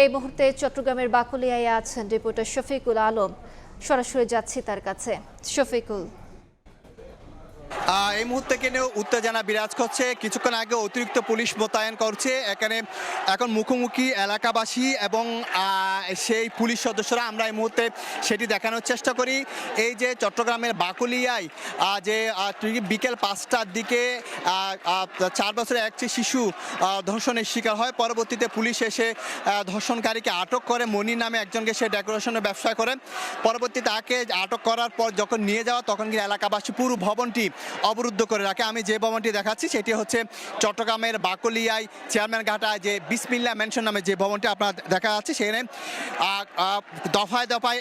এই মুহূর্তে চট্টগ্রামের বাকলিয়ায় আছেন রিপোর্টার শফিকুল আলম। সরাসরি যাচ্ছি তার কাছে। শফিকুল, এই মুহূর্তে কিন্তু উত্তেজনা বিরাজ করছে। কিছুক্ষণ আগে অতিরিক্ত পুলিশ মোতায়েন করছে এখানে। এখন মুখোমুখি এলাকাবাসী এবং সেই পুলিশ সদস্যরা। আমরা এই মুহূর্তে সেটি দেখানোর চেষ্টা করি। এই যে চট্টগ্রামের বাকলিয়ায় যে বিকেল 5টার দিকে 4 বছরের একটি শিশু ধর্ষণের শিকার হয়। পরবর্তীতে পুলিশ এসে ধর্ষণকারীকে আটক করে। মনির নামে একজনকে সে ডেকোরেশনের ব্যবসা করে। পরবর্তীতে তাকে আটক করার পর যখন নিয়ে যাওয়া তখন কি এলাকাবাসী পুরো ভবনটি অবরুদ্ধ করে রাখে। আমি যে ভবনটি দেখাচ্ছি সেটি হচ্ছে চট্টগ্রামের বাকলিয়ায় চেয়ারম্যান ঘাটায় যে বিসমিল্লা ম্যানশন নামে যে ভবনটি আপনার দেখা যাচ্ছে, সেখানে দফায় দফায়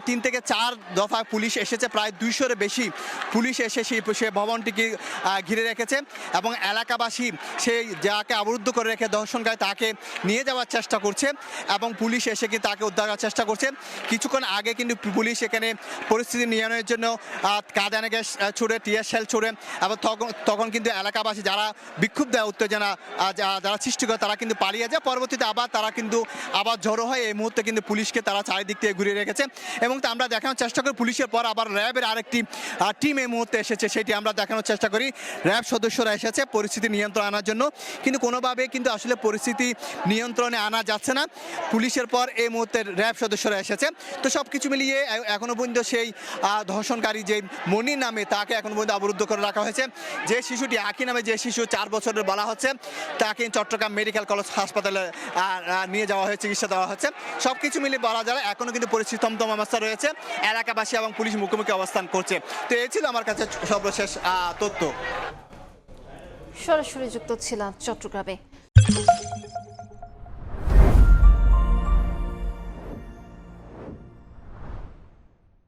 3 থেকে 4 দফায় পুলিশ এসেছে। প্রায় 200-এর বেশি পুলিশ এসে সে ভবনটিকে ঘিরে রেখেছে এবং এলাকাবাসী সেই যাকে অবরুদ্ধ করে রেখে ধর্ষণকারী তাকে নিয়ে যাওয়ার চেষ্টা করছে এবং পুলিশ এসে কি তাকে উদ্ধার করার চেষ্টা করছে। কিছুক্ষণ আগে কিন্তু পুলিশ এখানে পরিস্থিতি নিয়ন্ত্রণের জন্য কাঁদানে গ্যাস ছুড়ে, টিয়ার শেল ছুড়ে এবং তখন কিন্তু এলাকাবাসী যারা বিক্ষুব্ধ উত্তেজনা যারা সৃষ্টি করে তারা কিন্তু পালিয়ে যায়। পরবর্তীতে তারা কিন্তু আবার জড়ো হয়। এই মুহূর্তে কিন্তু পুলিশকে তারা চারিদিক থেকে ঘুরিয়ে রেখেছে এবং আমরা দেখানোর চেষ্টা করি। পুলিশের পর আবার র্যাবের আরেকটি টিম এই মুহূর্তে এসেছে, সেটি আমরা দেখানোর চেষ্টা করি। র্যাব সদস্যরা এসেছে পরিস্থিতি নিয়ন্ত্রণে আনার জন্য, কিন্তু কোনোভাবে কিন্তু আসলে পরিস্থিতি নিয়ন্ত্রণে আনা যাচ্ছে না। পুলিশের পর এই মুহূর্তে র্যাব সদস্যরা এসেছে। তো সব কিছু মিলিয়ে এখনো পর্যন্ত সেই ধর্ষণকারী যে মনির নামে তাকে এখন পর্যন্ত অবরুদ্ধ করে রাখা হয়েছে। যে শিশুটি আকি নামে যে শিশু 4 বছরের বলা হচ্ছে, তাকে চট্টগ্রাম মেডিকেল কলেজ হাসপাতালে নিয়ে যাওয়া হয়েছে, চিকিৎসা দেওয়া হচ্ছে। সব কিছু মিলিয়ে বলা যায় এখনো কিন্তু পরিস্থিতি থমথম অবস্থা রয়েছে। এলাকাবাসী এবং পুলিশ মুখোমুখি অবস্থান করছে। তো এই ছিল আমার কাছে সর্বশেষ তথ্য। সরাসরি যুক্ত ছিলাম চট্টগ্রামে।